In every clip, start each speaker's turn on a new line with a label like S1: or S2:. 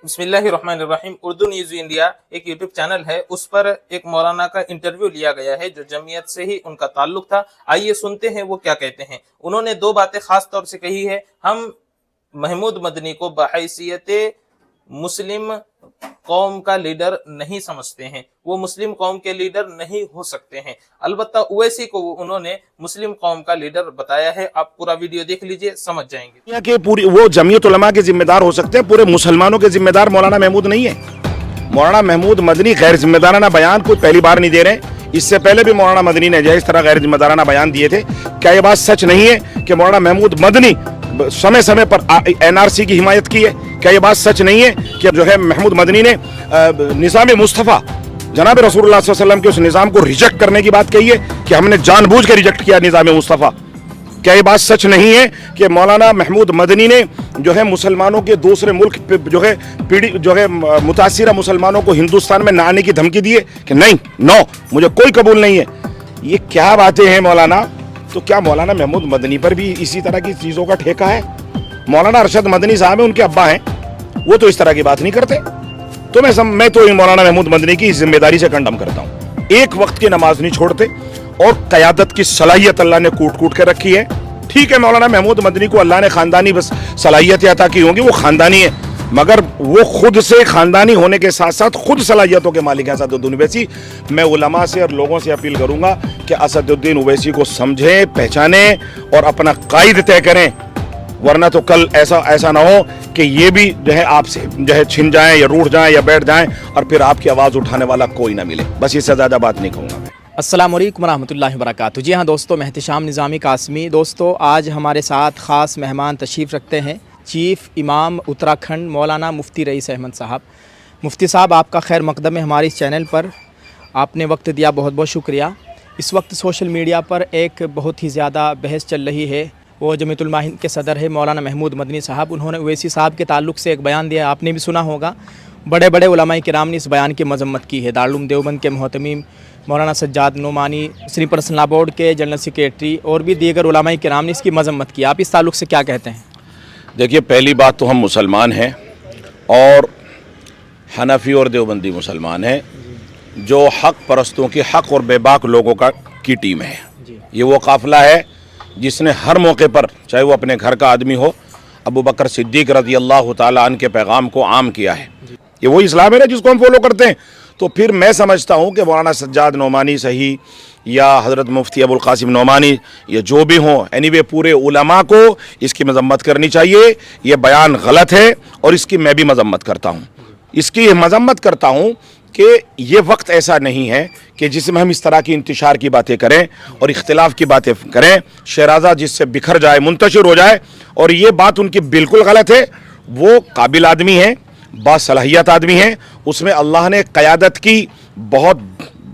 S1: बिस्मिल्लाहिर्रहमानिर्रहीम। Urdu news India एक YouTube channel है, उस पर एक मौलाना का इंटरव्यू लिया गया है जो जमीयत से ही उनका ताल्लुक था। आइए सुनते हैं वो क्या कहते हैं। उन्होंने दो बातें खास तौर से कही है। हम महमूद मदनी को बहैसियत मुस्लिम कौम का लीडर नहीं समझते हैं, वो मुस्लिम कौम के लीडर नहीं हो सकते हैं। अलबत्ता ओवैसी को उन्होंने मुस्लिम कौम का लीडर बताया है। आप पूरा वीडियो देख लीजिए, समझ जाएंगे
S2: कि पूरी वो जमीयत उलमा के जिम्मेदार हो सकते हैं, पूरे मुसलमानों के जिम्मेदार मौलाना महमूद नहीं है। मौलाना महमूद मदनी गैर जिम्मेदाराना बयान कोई पहली बार नहीं दे रहे हैं। इससे पहले भी मौलाना मदनी ने इस तरह गैर जिम्मेदाराना बयान दिए थे। क्या ये बात सच नहीं है कि मौलाना महमूद मदनी समय समय पर एनआरसी की हिमायत की है? क्या ये बात सच नहीं है कि जो है महमूद मदनी ने निज़ाम मुस्तफ़ा जनाब रसूलुल्लाह सल्लल्लाहु अलैहि वसल्लम के उस निज़ाम को रिजेक्ट करने की बात कही है कि हमने जानबूझ के रिजेक्ट किया निज़ाम मुस्तफ़ा? क्या ये बात सच नहीं है कि मौलाना महमूद मदनी ने जो है मुसलमानों के दूसरे मुल्क जो है मुतासिरा मुसलमानों को हिंदुस्तान में न आने की धमकी दी है कि नहीं, नो, मुझे कोई कबूल नहीं है? ये क्या बातें हैं मौलाना? तो क्या मौलाना महमूद मदनी पर भी इसी तरह की चीज़ों का ठेका है? मौलाना अरशद मदनी साहब हैं, उनके अब्बा हैं, वो तो इस तरह की बात नहीं करते। तो मैं तो मौलाना महमूद मदनी की जिम्मेदारी से कंडम करता हूँ। एक वक्त की नमाज नहीं छोड़ते और क़यादत की सलाहियत अल्लाह ने कूट कूट के रखी है। ठीक है, मौलाना महमूद मदनी को अल्लाह ने ख़ानदानी बस सलाहियतें अता की होंगी, वो ख़ानदानी है, मगर वो खुद से ख़ानदानी होने के साथ साथ खुद सलाहियतों के मालिक हैं असदुद्दीन ओवैसी। मैं उलमा से और लोगों से अपील करूँगा कि असदुद्दीन ओवैसी को समझें, पहचानें और अपना कायद तय करें, वरना तो कल ऐसा ना हो कि ये भी जो है आपसे जो है छिन जाएं या रूठ जाएं या बैठ जाएं और फिर आपकी आवाज़ उठाने वाला कोई ना मिले। बस इससे ज़्यादा बात नहीं कहूँगा मैं।
S3: अस्सलाम वालेकुम रहमतुल्लाहि व बरकातहू। जी हाँ दोस्तों, मैं एहतिशाम निज़ामी कासमी। दोस्तों, आज हमारे साथ ख़ास मेहमान तशरीफ़ रखते हैं चीफ़ इमाम उत्तराखंड मौलाना मुफ्ती रईस अहमद साहब। मुफ्ती साहब, आपका खैर मकदम है हमारे इस चैनल पर, आपने वक्त दिया, बहुत बहुत शुक्रिया। इस वक्त सोशल मीडिया पर एक बहुत ही ज़्यादा बहस चल रही है। वो जमीयत उलमा हिंद के सदर है मौलाना महमूद मदनी साहब, उन्होंने ओवैसी साहब के ताल्लुक़ से एक बयान दिया, आपने भी सुना होगा। बड़े बड़े उलमाए किराम ने इस बयान की मजम्मत की है। दारुल उलूम देवबंद के मोहतमीम Maulana Sajjad Nomani, Sunni personal law board के जनरल सेक्रेटरी और भी दीगर उलमाए किराम ने इसकी मजम्मत की। आप इस ताल्लुक़ से क्या कहते हैं?
S2: देखिए, पहली बात तो हम मुसलमान हैं और हनफी और देवबंदी मुसलमान हैं, जो हक़ परस्तों की हक़ और बेबाक लोगों की टीम है। ये वो काफ़िला है जिसने हर मौके पर, चाहे वो अपने घर का आदमी हो, अबू बकर सिद्दीक़ रज़ी अल्लाह ताला अन्हु के पैगाम को आम किया है। ये वो इस्लाम है ना जिसको हम फॉलो करते हैं। तो फिर मैं समझता हूँ कि मौलाना सज्जाद नोमानी सही या हज़रत मुफ्ती अबुल क़ासिम नोमानी या जो भी हों, एनीवे पूरे उलमा को इसकी मजम्मत करनी चाहिए। ये बयान गलत है और इसकी मैं भी मजम्मत करता हूँ। इसकी मजम्मत करता हूँ कि ये वक्त ऐसा नहीं है कि जिसमें हम इस तरह की इंतशार की बातें करें और इख्तिलाफ की बातें करें, शराजा जिससे बिखर जाए, मुंतशिर हो जाए। और ये बात उनकी बिल्कुल गलत है। वो काबिल आदमी हैं, बासलाहियत आदमी हैं, उसमें अल्लाह ने क़यादत की बहुत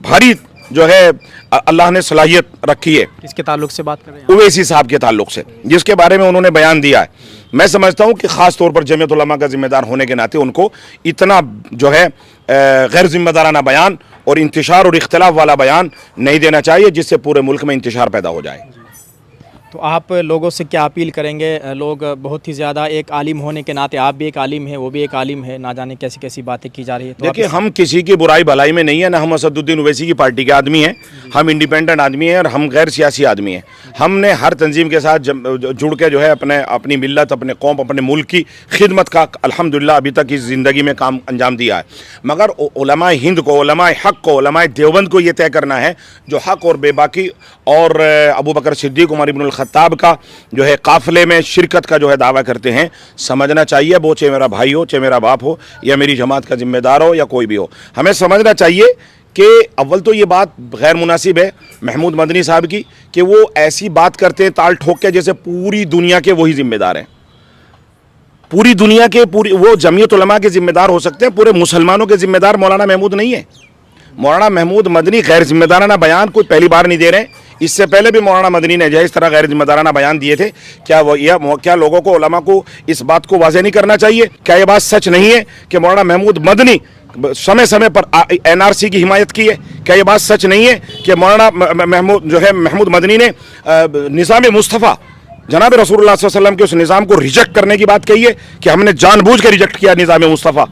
S2: भारी जो है अल्लाह ने सलाहियत रखी है।
S3: किसके ताल्लुक़ से बात कर रहे हैं?
S2: ओवैसी साहब के ताल्लुक़ से, जिसके बारे में उन्होंने बयान दिया है। मैं समझता हूँ कि ख़ास तौर पर जमीयत उलमा का ज़िम्मेदार होने के नाते उनको इतना जो है गैर ज़िम्मेदाराना बयान और इंतशार और इख्तिलाफ वाला बयान नहीं देना चाहिए, जिससे पूरे मुल्क में इंतशार पैदा हो जाए।
S3: तो आप लोगों से क्या अपील करेंगे? लोग बहुत ही ज़्यादा, एक आलिम होने के नाते, आप भी एक आलिम है, वो भी एक आलिम है, ना जाने कैसी कैसी बातें की जा रही है। तो
S2: देखिए, हम किसी की बुराई भलाई में नहीं है, ना हम असदुद्दीन ओवैसी की पार्टी के आदमी हैं। हम इंडिपेंडेंट आदमी हैं और हम गैर सियासी आदमी हैं। हमने हर तंजीम के साथ जुड़ के जो है अपनी मिल्लत, अपने कौम, अपने मुल्क की खिदमत का अल्हम्दुलिल्लाह अभी तक इस ज़िंदगी में काम अंजाम दिया है। मगर उलमाए हिंद को, उलमाए हक़ को, उलमाए देवबंद को ये तय करना है जो हक़ और बेबाकी और अबू बकर सिद्दीक़, उमर इब्नुल खत्ताब का जो है काफ़िले में शिरकत का जो है दावा करते हैं, समझना चाहिए। वो चाहे मेरा भाई हो, चाहे मेरा बाप हो, या मेरी जमात का जिम्मेदार हो, या कोई भी हो, हमें समझना चाहिए कि अव्वल तो ये बात गैर मुनासिब है महमूद मदनी साहब की कि वो ऐसी बात करते हैं ताल ठोक के जैसे पूरी दुनिया के वही जिम्मेदार हैं। पूरी दुनिया के वो जमीयत उलमा के जिम्मेदार हो सकते हैं, पूरे मुसलमानों के जिम्मेदार मौलाना महमूद नहीं है। मौलाना महमूद मदनी गैर जिम्मेदाराना बयान कोई पहली बार नहीं दे रहे हैं। इससे पहले भी मौलाना मदनी ने इस तरह गैर जिम्मेदाराना बयान दिए थे। क्या लोगों को, उलमा को इस बात को वाज़ेह नहीं करना चाहिए? क्या ये बात सच नहीं है कि मौलाना महमूद मदनी समय समय पर एनआरसी की हिमायत की है? क्या ये बात सच नहीं है कि मौलाना महमूद मदनी ने निज़ाम मुस्तफ़ा जनाब रसूलुल्लाह सल्लल्लाहु अलैहि वसल्लम के उस निज़ाम को रिजेक्ट करने की बात कही है कि हमने जानबूझ के रिजेक्ट किया निज़ाम मुस्तफ़ा?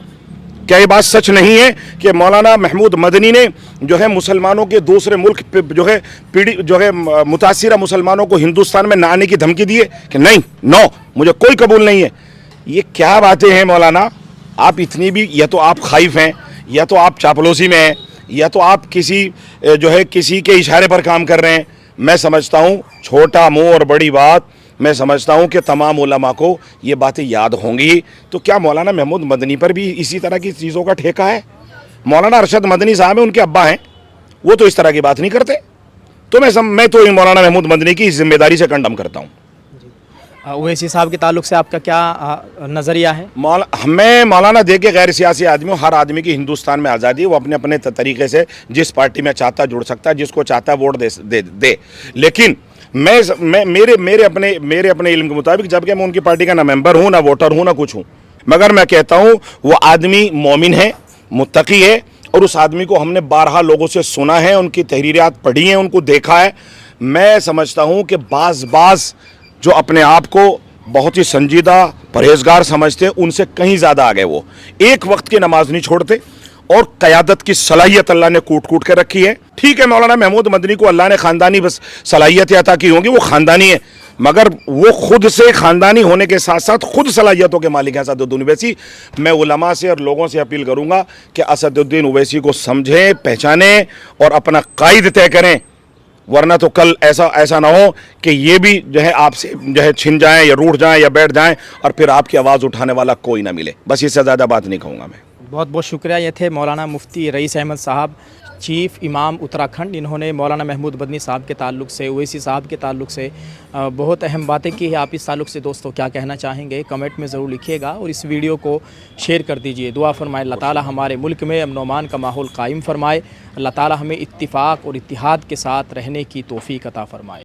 S2: क्या ये बात सच नहीं है कि मौलाना महमूद मदनी ने जो है मुसलमानों के दूसरे मुल्क पे जो है मुतासिरा मुसलमानों को हिंदुस्तान में ना आने की धमकी दी है कि नहीं, नो, मुझे कोई कबूल नहीं है? ये क्या बातें हैं मौलाना? आप इतनी भी, या तो आप खाइफ हैं, या तो आप चापलूसी में हैं, या तो आप किसी किसी के इशारे पर काम कर रहे हैं। मैं समझता हूँ छोटा मुंह और बड़ी बात, मैं समझता हूँ कि तमाम उलमा को ये बातें याद होंगी। तो क्या मौलाना महमूद मदनी पर भी इसी तरह की चीज़ों का ठेका है? मौलाना अरशद मदनी साहब हैं, उनके अब्बा हैं, वो तो इस तरह की बात नहीं करते। तो मैं तो इन मौलाना महमूद मदनी की जिम्मेदारी से कंडम करता हूँ।
S3: ओवैसी साहब के ताल्लुक से आपका क्या नज़रिया है?
S2: मैं मौलाना दे के गैर सियासी आदमी हूँ। हर आदमी की हिंदुस्तान में आज़ादी है, वो अपने अपने तरीके से जिस पार्टी में चाहता जुड़ सकता है, जिसको चाहता वोट दे। लेकिन मेरे अपने इल्म के मुताबिक, जबकि मैं उनकी पार्टी का ना मेंबर हूँ, ना वोटर हूँ, ना कुछ हूँ, मगर मैं कहता हूँ वो आदमी मोमिन है, मुत्तकी है, और उस आदमी को हमने बारहा लोगों से सुना है, उनकी तहरीरात पढ़ी हैं, उनको देखा है। मैं समझता हूँ कि बाज़ जो अपने आप को बहुत ही संजीदा परहेजगार समझते हैं, उनसे कहीं ज़्यादा आ गए। वो एक वक्त की नमाज नहीं छोड़ते, और क़यादत की सलाहियत अल्लाह ने कूट के रखी है। ठीक है, मौलाना महमूद मदनी को अल्लाह ने ख़ानदानी बस सलाहियत अता की होंगी, वो ख़ानदानी है, मगर वो खुद से ख़ानदानी होने के साथ साथ खुद सलाहियतों के मालिक हैं असदुद्दीन ओवैसी। मैं उलमा से और लोगों से अपील करूँगा कि असदुद्दीन ओवैसी को समझें, पहचानें और अपना कायद तय करें, वरना तो कल ऐसा ना हो कि ये भी जो है आपसे जो है छिन जाएं या रूठ जाएं या बैठ जाएं, और फिर आपकी आवाज़ उठाने वाला कोई ना मिले। बस इससे ज़्यादा बात नहीं कहूँगा मैं।
S3: बहुत बहुत शुक्रिया। ये थे मौलाना मुफ्ती रईस अहमद साहब, चीफ़ इमाम उत्तराखंड। इन्होंने मौलाना महमूद मदनी साहब के ताल्लुक से, ओवैसी साहब के ताल्लुक से बहुत अहम बातें की है। आप इस ताल्लुक से दोस्तों क्या कहना चाहेंगे, कमेंट में ज़रूर लिखिएगा, और इस वीडियो को शेयर कर दीजिए। दुआ फरमाए अल्लाह ताला हमारे मुल्क में अमन अमान का माहौल कायम फरमाए। अल्लाह ताला हमें इत्तिफाक और इत्तिहाद के साथ रहने की तौफीक अता फरमाए।